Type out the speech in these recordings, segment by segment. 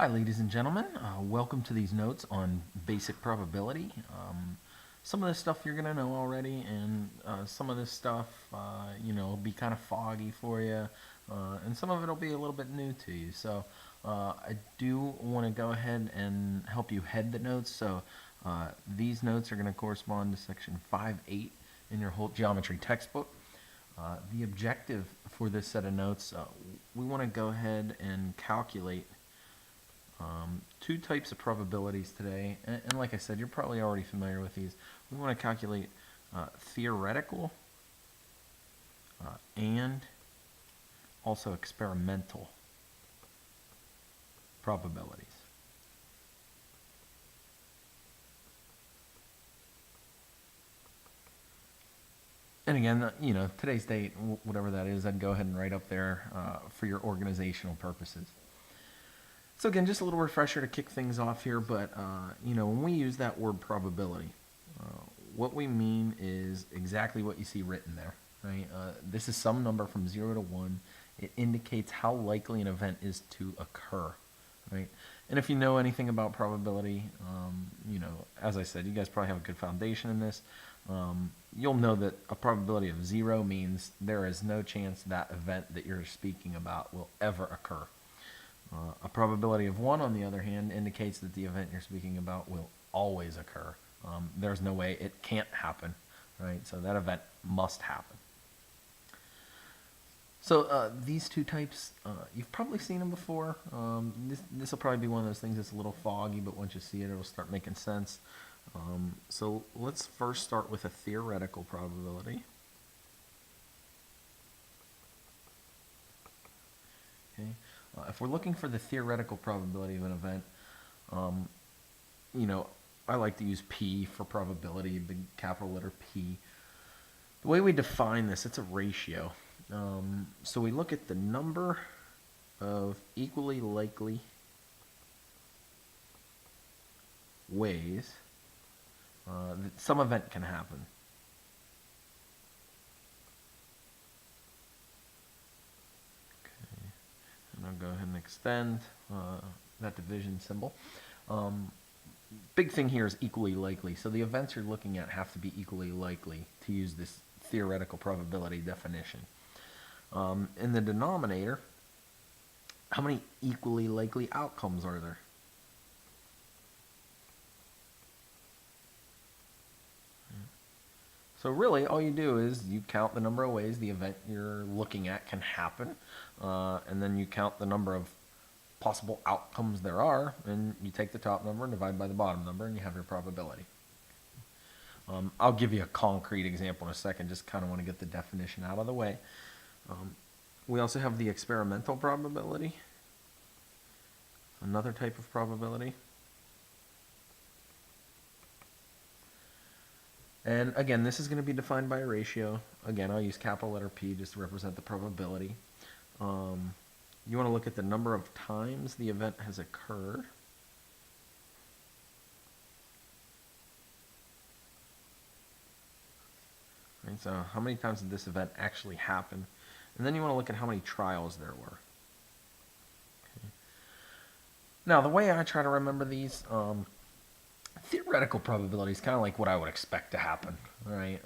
Hi, ladies and gentlemen. Welcome to these notes on basic probability. Some of this stuff you're going to know already, and some of this stuff, will be kind of foggy for you, and some of it will be a little bit new to you. So I do want to go ahead and help you head the notes. So these notes are going to correspond to section 5.8 in your Holt Geometry textbook. The objective for this set of notes, we want to go ahead and calculate two types of probabilities today, and like I said, you're probably already familiar with these. We want to calculate theoretical and also experimental probabilities. And again, today's date, whatever that is, I'd go ahead and write up there for your organizational purposes. So again, just a little refresher to kick things off here, but when we use that word probability, what we mean is exactly what you see written there, right? This is some number from 0 to 1. It indicates how likely an event is to occur, right? And if you know anything about probability, as I said, you guys probably have a good foundation in this. You'll know that a probability of 0 means there is no chance that event that you're speaking about will ever occur. A probability of 1, on the other hand, indicates that the event you're speaking about will always occur. There's no way it can't happen, right? So that event must happen. So these two types, you've probably seen them before. This will probably be one of those things that's a little foggy, but once you see it, it'll start making sense. So let's first start with a theoretical probability. Okay. If we're looking for the theoretical probability of an event, I like to use P for probability, big capital letter P. The way we define this, it's a ratio. So we look at the number of equally likely ways that some event can happen. And I'll go ahead and extend that division symbol. Big thing here is equally likely. So the events you're looking at have to be equally likely to use this theoretical probability definition. In the denominator, how many equally likely outcomes are there? So really, all you do is you count the number of ways the event you're looking at can happen, and then you count the number of possible outcomes there are, and you take the top number and divide by the bottom number, and you have your probability. I'll give you a concrete example in a second, just kind of want to get the definition out of the way. We also have the experimental probability, another type of probability. And again, this is going to be defined by a ratio. Again, I'll use capital letter P just to represent the probability. You want to look at the number of times the event has occurred. Right, so how many times did this event actually happen? And then you want to look at how many trials there were. Okay. Now, the way I try to remember these, theoretical probability is kind of like what I would expect to happen, right?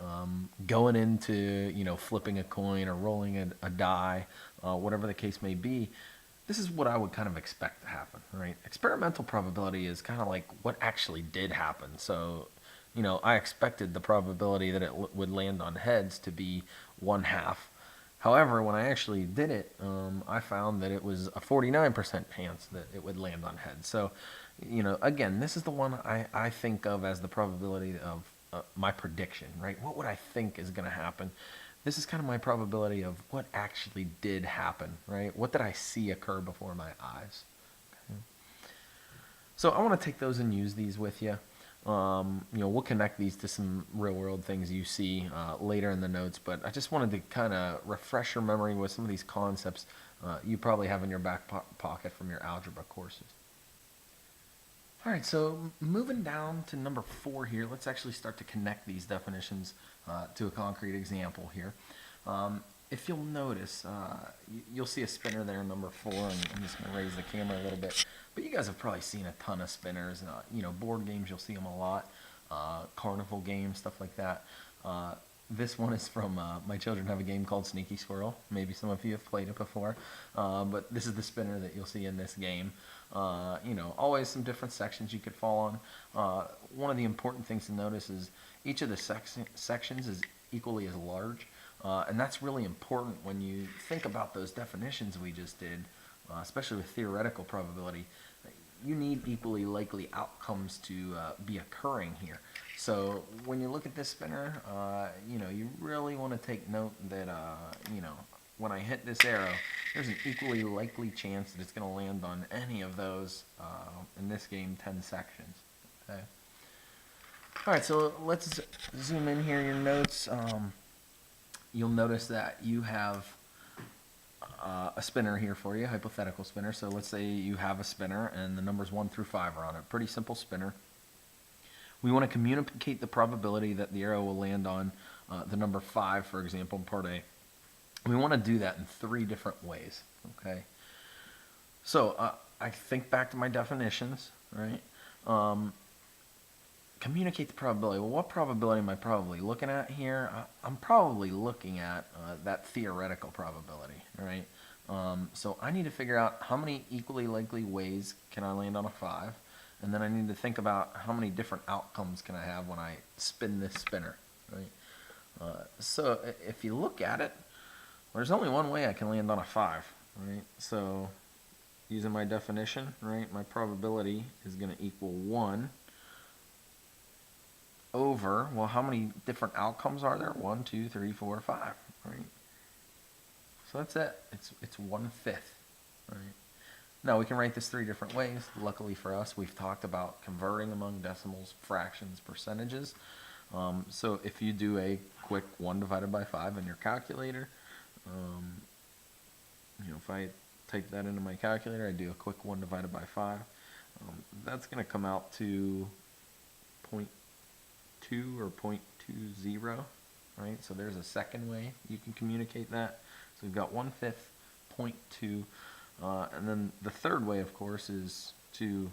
Going into, flipping a coin or rolling a die, whatever the case may be, this is what I would kind of expect to happen, right? Experimental probability is kind of like what actually did happen. So, I expected the probability that it would land on heads to be 1/2. However, when I actually did it, I found that it was a 49% chance that it would land on heads. So, again, this is the one I think of as the probability of my prediction, right? What would I think is going to happen? This is kind of my probability of what actually did happen, right? What did I see occur before my eyes? Okay. So I want to take those and use these with you. We'll connect these to some real-world things you see later in the notes, but I just wanted to kind of refresh your memory with some of these concepts you probably have in your back pocket from your algebra courses. All right, so moving down to number 4 here, let's actually start to connect these definitions to a concrete example here. if you'll notice, you'll see a spinner there, number 4, and I'm just going to raise the camera a little bit. But you guys have probably seen a ton of spinners. Board games, you'll see them a lot. Carnival games, stuff like that. This one is from my children have a game called Sneaky Squirrel. Maybe some of you have played it before. But this is the spinner that you'll see in this game. Always some different sections you could fall on. One of the important things to notice is each of the sections is equally as large. And that's really important when you think about those definitions we just did, especially with theoretical probability. You need equally likely outcomes to be occurring here. So when you look at this spinner, you really want to take note that, when I hit this arrow, there's an equally likely chance that it's going to land on any of those, in this game, 10 sections. Okay. All right, so let's zoom in here, your notes. You'll notice that you have a spinner here for you, hypothetical spinner. So let's say you have a spinner and the numbers 1 through 5 are on it. Pretty simple spinner. We want to communicate the probability that the arrow will land on the number 5, for example, in part A. We want to do that in 3 different ways, okay? So I think back to my definitions, right? Communicate the probability. Well, what probability am I probably looking at here? I'm probably looking at that theoretical probability, right? So I need to figure out how many equally likely ways can I land on a 5, and then I need to think about how many different outcomes can I have when I spin this spinner, right? So if you look at it, there's only one way I can land on a 5, right? So using my definition, right, my probability is going to equal 1 over, well, how many different outcomes are there? 1, 2, 3, 4, 5, right? So that's it. It's 1/5, right? Now we can write this 3 different ways. Luckily for us, we've talked about converting among decimals, fractions, percentages. So if you do a quick 1 divided by 5 in your calculator, if I type that into my calculator, I do a quick 1 divided by 5. That's going to come out to 0.2 or 0.20, right? So there's a second way you can communicate that. So we've got 1/5, 0.2, and then the third way, of course, is to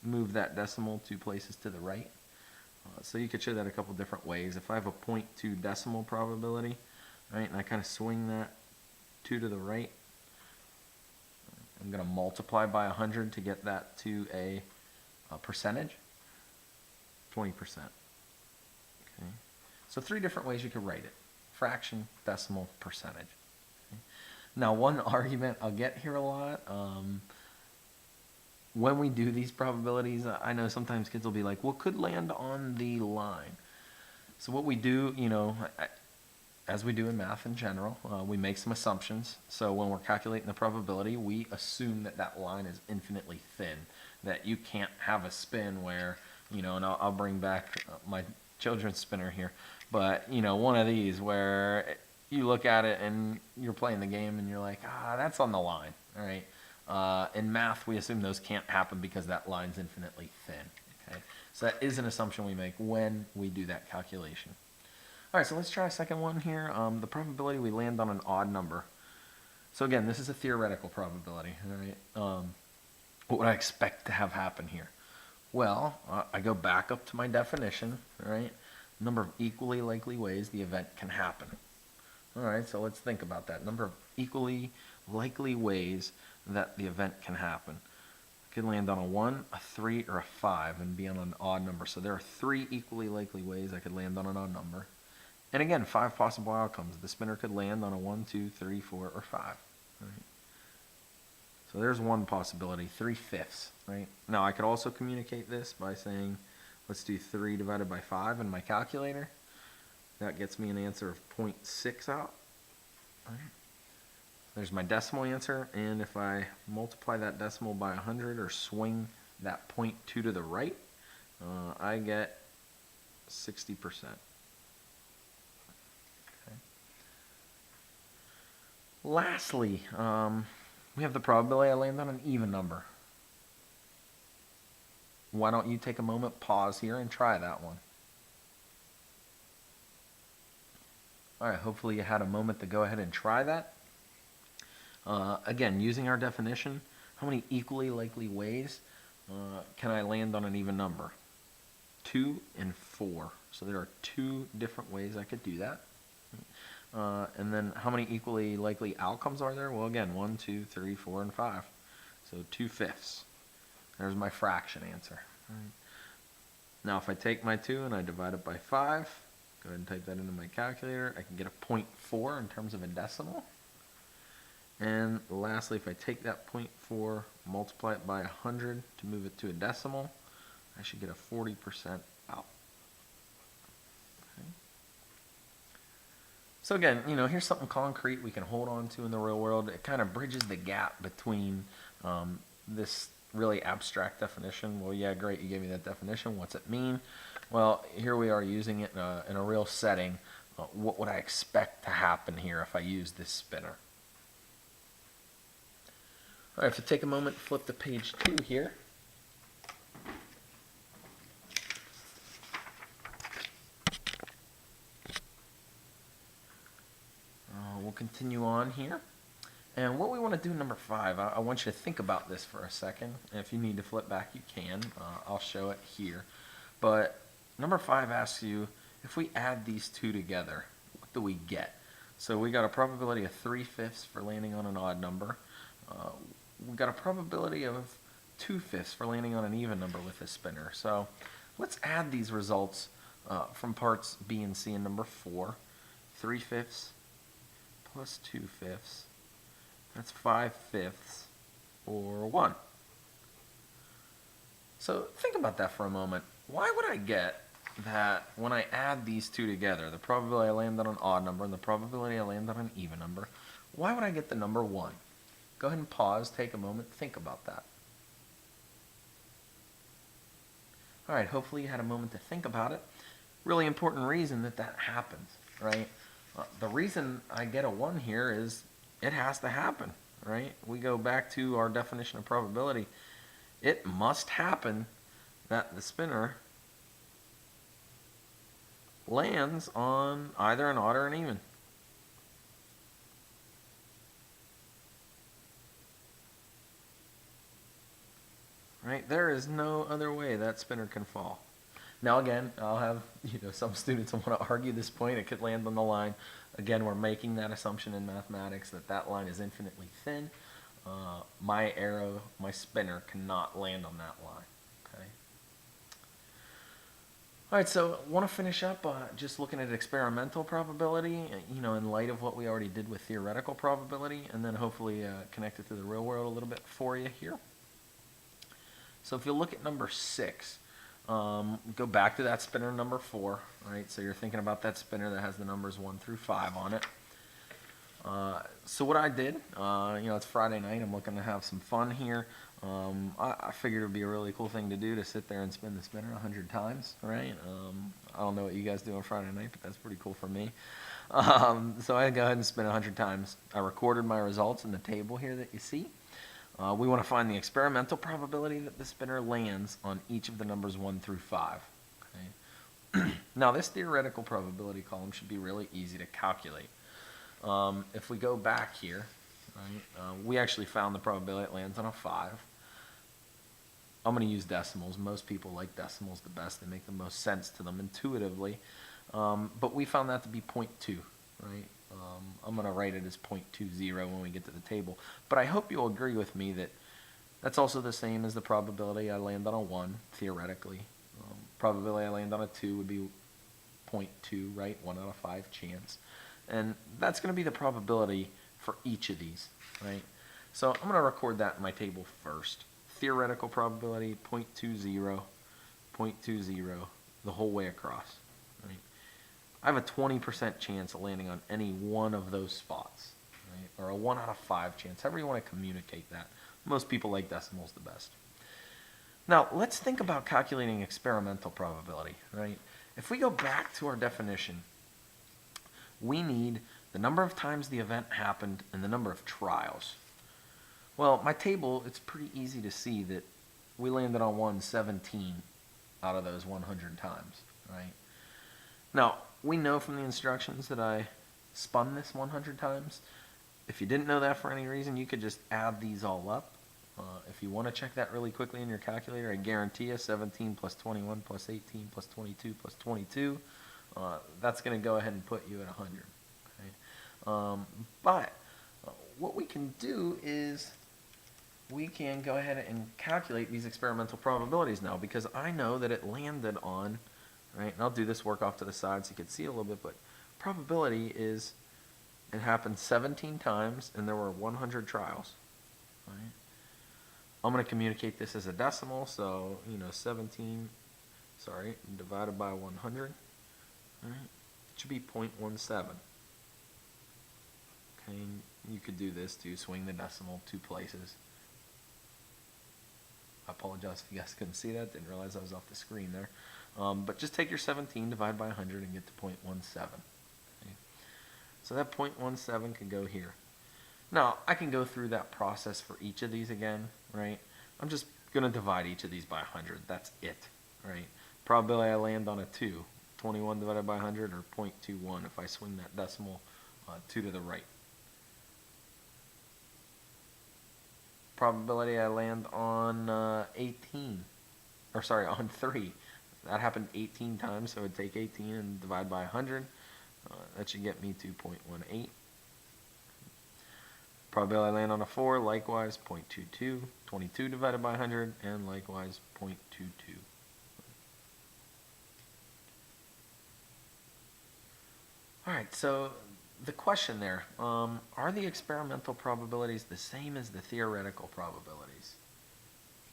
move that decimal 2 places to the right. So you could show that a couple different ways. If I have a 0.2 decimal probability, right, and I kind of swing that 2 to the right, I'm going to multiply by 100 to get that to a percentage, 20%. Okay. So 3 different ways you could write it: fraction, decimal, percentage. Okay. Now, one argument I'll get here a lot, when we do these probabilities, I know sometimes kids will be like, well, could land on the line. So what we do, as we do in math in general, we make some assumptions. So when we're calculating the probability, we assume that that line is infinitely thin, that you can't have a spin where, and I'll bring back my children's spinner here, but, one of these where you look at it and you're playing the game and you're like, that's on the line, all right? In math, we assume those can't happen because that line's infinitely thin, okay? So that is an assumption we make when we do that calculation. All right, so let's try a second one here. The probability we land on an odd number. So again, this is a theoretical probability, all right? What would I expect to have happen here? Well, I go back up to my definition, all right? Number of equally likely ways the event can happen. All right, so let's think about that. Number of equally likely ways that the event can happen. I could land on a 1, a 3, or a 5 and be on an odd number. So there are 3 equally likely ways I could land on an odd number. And again, 5 possible outcomes. The spinner could land on a 1, 2, 3, 4, or 5. Right? So there's one possibility, 3/5. Right? Now I could also communicate this by saying, let's do 3 divided by 5 in my calculator. That gets me an answer of 0.6 out. Right? There's my decimal answer, and if I multiply that decimal by 100 or swing that 0.2 to the right, I get 60%. Okay. Lastly, we have the probability I land on an even number. Why don't you take a moment, pause here, and try that one. All right, hopefully you had a moment to go ahead and try that. Again, using our definition, how many equally likely ways can I land on an even number? 2 and 4. So there are 2 different ways I could do that. And then how many equally likely outcomes are there? Well, again, 1, 2, 3, 4, and 5. So 2/5. There's my fraction answer. All right. Now if I take my 2 and I divide it by 5, go ahead and type that into my calculator, I can get a 0.4 in terms of a decimal. And lastly, if I take that 0.4, multiply it by 100 to move it to a decimal, I should get a 40% out. Okay. So again, here's something concrete we can hold on to in the real world. It kind of bridges the gap between this really abstract definition. Well, yeah, great, you gave me that definition. What's it mean? Well, here we are using it in a real setting. What would I expect to happen here if I use this spinner? All right, if you take a moment, flip to page 2 here. We'll continue on here. And what we want to do, number 5, I want you to think about this for a second. And if you need to flip back, you can. I'll show it here. But number 5 asks you, if we add these 2 together, what do we get? So we got a probability of 3/5 for landing on an odd number. We got a probability of 2/5 for landing on an even number with this spinner. So let's add these results from parts B and C in number 4. 3/5 plus 2/5. That's 5/5 or 1. So think about that for a moment. Why would I get that when I add these 2 together, the probability I land on an odd number and the probability I land on an even number, why would I get the number 1? Go ahead and pause, take a moment, think about that. All right, hopefully you had a moment to think about it. Really important reason that happens, right? The reason I get a 1 here is it has to happen, right? We go back to our definition of probability. It must happen that the spinner lands on either an odd or an even. Right? There is no other way that spinner can fall. Now again, I'll have some students want to argue this point. It could land on the line. Again, we're making that assumption in mathematics that line is infinitely thin. My arrow, my spinner cannot land on that line. Okay. All right, so I want to finish up just looking at experimental probability, in light of what we already did with theoretical probability, and then hopefully connect it to the real world a little bit for you here. So if you look at number 6, go back to that spinner number 4, right? So you're thinking about that spinner that has the numbers 1 through 5 on it. So what I did, it's Friday night. I'm looking to have some fun here. I figured it would be a really cool thing to do to sit there and spin the spinner 100 times, right? I don't know what you guys do on Friday night, but that's pretty cool for me. So I go ahead and spin 100 times. I recorded my results in the table here that you see. We want to find the experimental probability that the spinner lands on each of the numbers 1 through 5. Okay? Now this theoretical probability column should be really easy to calculate. If we go back here, right, we actually found the probability it lands on a 5. I'm going to use decimals. Most people like decimals the best. They make the most sense to them intuitively. But we found that to be 0.2, right? I'm going to write it as 0.20 when we get to the table. But I hope you'll agree with me that that's also the same as the probability I land on a 1, theoretically. Probability I land on a 2 would be 0.2, right? 1 out of 5 chance. And that's going to be the probability for each of these, right? So I'm going to record that in my table first. Theoretical probability, 0.20, 0.20, the whole way across, right? I have a 20% chance of landing on any one of those spots, right? Or a 1 out of 5 chance, however you want to communicate that. Most people like decimals the best. Now, let's think about calculating experimental probability, right? If we go back to our definition, we need the number of times the event happened and the number of trials. Well, my table, it's pretty easy to see that we landed on 117 out of those 100 times, right? Now, we know from the instructions that I spun this 100 times. If you didn't know that for any reason, you could just add these all up. If you want to check that really quickly in your calculator, I guarantee you 17 plus 21 plus 18 plus 22 plus 22, that's going to go ahead and put you at 100. Okay? But what we can do is we can go ahead and calculate these experimental probabilities now, because I know that it landed on, right, and I'll do this work off to the side so you can see it a little bit, but probability is it happened 17 times and there were 100 trials. Right? I'm going to communicate this as a decimal, so 17, divided by 100. Right? It should be 0.17. Okay, you could do this to swing the decimal 2 places. I apologize if you guys couldn't see that. Didn't realize I was off the screen there. But just take your 17, divide by 100, and get to 0.17. Okay? So that 0.17 can go here. Now, I can go through that process for each of these again, right? I'm just going to divide each of these by 100. That's it, right? Probability I land on a 2. 21 divided by 100, or 0.21 if I swing that decimal 2 to the right. Probability I land on on 3. That happened 18 times, so I would take 18 and divide by 100. That should get me to 0.18. Probability I land on a 4, likewise 0.22. 22 divided by 100, and likewise 0.22. Alright, so the question there, are the experimental probabilities the same as the theoretical probabilities?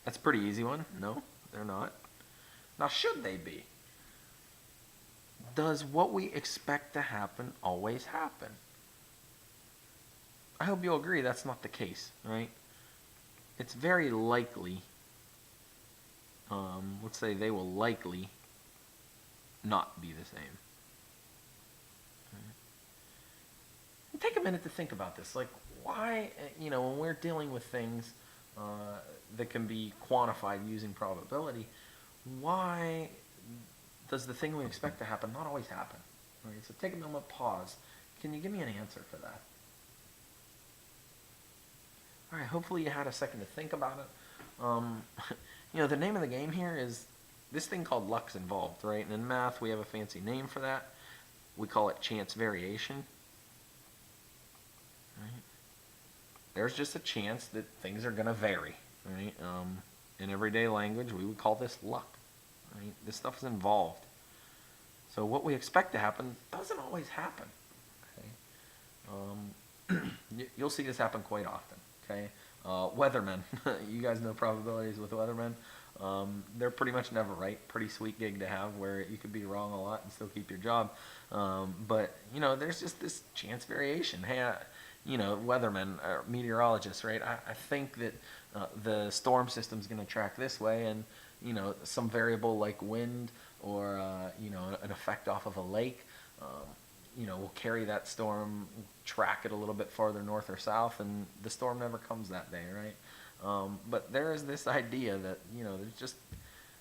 That's a pretty easy one. No, they're not. Now, should they be? Does what we expect to happen always happen? I hope you'll agree that's not the case, right? It's very likely, let's say they will likely not be the same. And take a minute to think about this. Like, why, when we're dealing with things that can be quantified using probability, why does the thing we expect to happen not always happen? Right? So take a moment, pause. Can you give me an answer for that? All right, hopefully you had a second to think about it. The name of the game here is this thing called luck's involved, right? And in math, we have a fancy name for that. We call it chance variation. Right? There's just a chance that things are going to vary, right? In everyday language, we would call this luck. Right? This stuff is involved. So what we expect to happen doesn't always happen. Okay? You'll see this happen quite often. Okay? Weathermen. You guys know probabilities with weathermen. They're pretty much never right. Pretty sweet gig to have, where you could be wrong a lot and still keep your job. But there's just this chance variation. Hey, weathermen or meteorologists, right? I think that the storm system's going to track this way, and some variable like wind or an effect off of a lake, will carry that storm, track it a little bit farther north or south, and the storm never comes that day, right? But there is this idea that there's just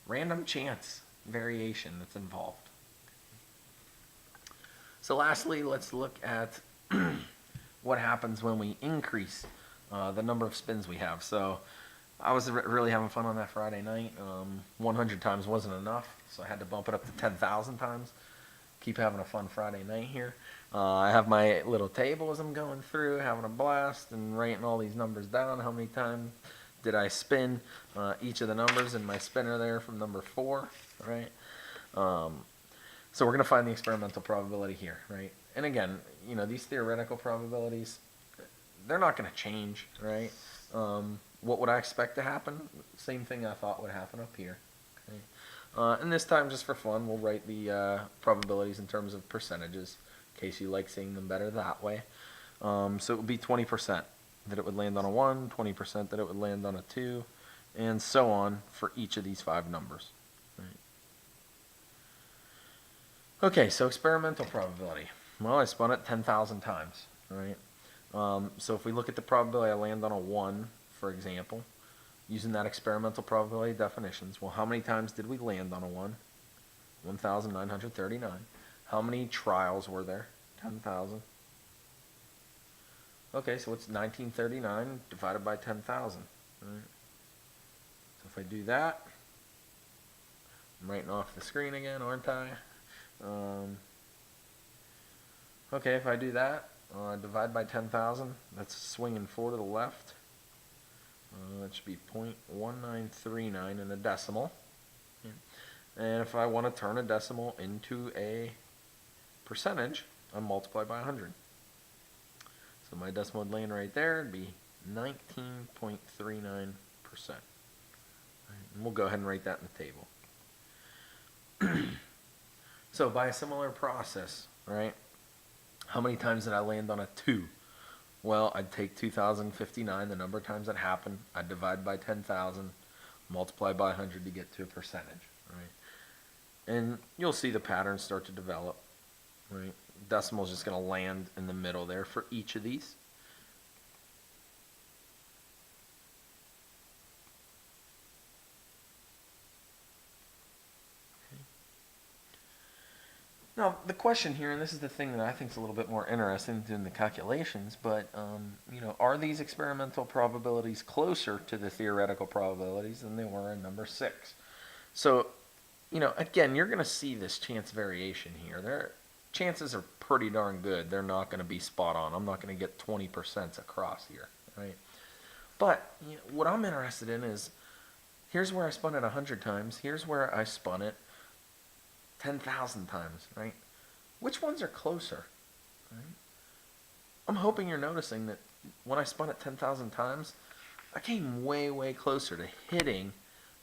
random chance variation that's involved. So lastly, let's look at what happens when we increase the number of spins we have. So I was really having fun on that Friday night. 100 times wasn't enough, so I had to bump it up to 10,000 times. Keep having a fun Friday night here. I have my little table as I'm going through, having a blast and writing all these numbers down. How many times did I spin each of the numbers in my spinner there from number 4, right? So we're going to find the experimental probability here, right? And again, these theoretical probabilities, they're not going to change, right? What would I expect to happen? Same thing I thought would happen up here. Okay? And this time, just for fun, we'll write the probabilities in terms of percentages, in case you like seeing them better that way. So it would be 20% that it would land on a 1, 20% that it would land on a 2, and so on for each of these 5 numbers. Right? Okay, so experimental probability. Well, I spun it 10,000 times, right? So if we look at the probability I land on a 1, for example, using that experimental probability definitions, well, how many times did we land on a 1? 1,939. How many trials were there? 10,000. Okay, so it's 1939 divided by 10,000. Right. So if I do that, I'm writing off the screen again, aren't I? Um, okay, if I do that, divide by 10,000, that's swinging 4 to the left. That should be 0.1939 in a decimal. And if I want to turn a decimal into a percentage, I multiply by 100. So my decimal would land right there. It'd be 19.39%. And we'll go ahead and write that in the table. So by a similar process, right, how many times did I land on a 2? Well, I'd take 2,059, the number of times that happened. I'd divide by 10,000, multiply by 100 to get to a percentage, right? And you'll see the pattern start to develop, right? Decimal is just going to land in the middle there for each of these. Now, the question here, and this is the thing that I think is a little bit more interesting than the calculations, but, are these experimental probabilities closer to the theoretical probabilities than they were in number 6? So, again, you're going to see this chance variation here. Their chances are pretty darn good. They're not going to be spot on. I'm not going to get 20% across here, right? But what I'm interested in is, here's where I spun it 100 times. Here's where I spun it 10,000 times, right? Which ones are closer? Right? I'm hoping you're noticing that when I spun it 10,000 times, I came way, way closer to hitting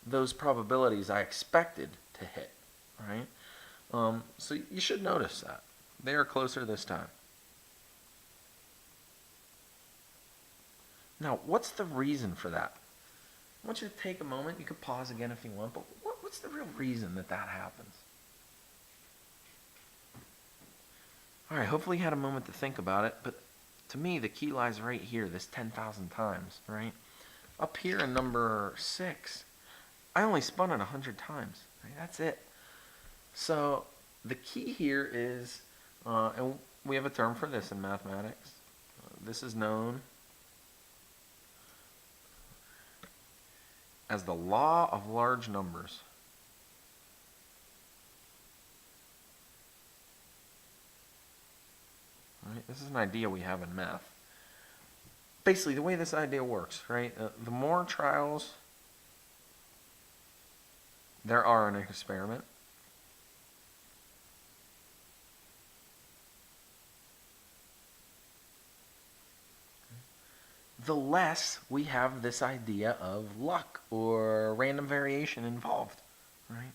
those probabilities I expected to hit, right? So you should notice that. They are closer this time. Now, what's the reason for that? I want you to take a moment. You could pause again if you want, but what's the real reason that happens? All right, hopefully you had a moment to think about it, but to me, the key lies right here, this 10,000 times, right? Up here in number 6, I only spun it 100 times, right? That's it. So the key here is, and we have a term for this in mathematics. This is known as the law of large numbers. Right? This is an idea we have in math. Basically, the way this idea works, right? The more trials there are in an experiment, the less we have this idea of luck or random variation involved, right?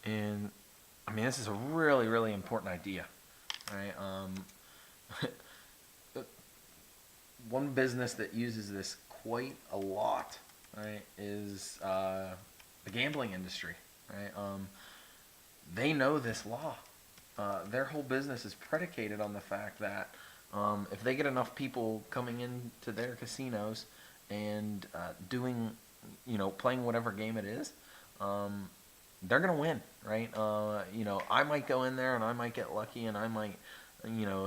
And I mean, this is a really, really important idea, right? One business that uses this quite a lot, right, is the gambling industry, right? They know this law. Their whole business is predicated on the fact that if they get enough people coming into their casinos and doing, playing whatever game it is, they're gonna win, right? I might go in there and I might get lucky and I might,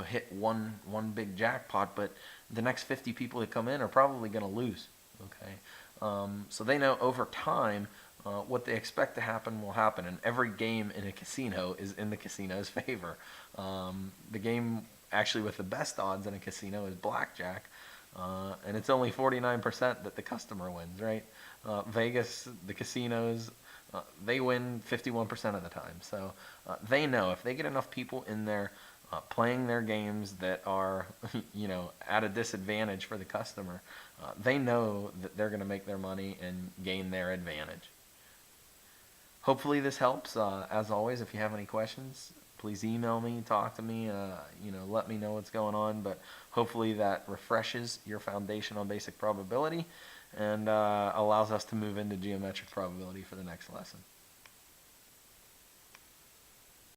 hit one big jackpot, but the next 50 people that come in are probably gonna lose. Okay, so they know over time what they expect to happen will happen, and every game in a casino is in the casino's favor. The game actually with the best odds in a casino is blackjack, and it's only 49% that the customer wins, right? Vegas, the casinos, they win 51% of the time. So they know if they get enough people in there playing their games that are, at a disadvantage for the customer, they know that they're going to make their money and gain their advantage. Hopefully this helps. As always, if you have any questions, please email me, talk to me, let me know what's going on. But hopefully that refreshes your foundation on basic probability and allows us to move into geometric probability for the next lesson.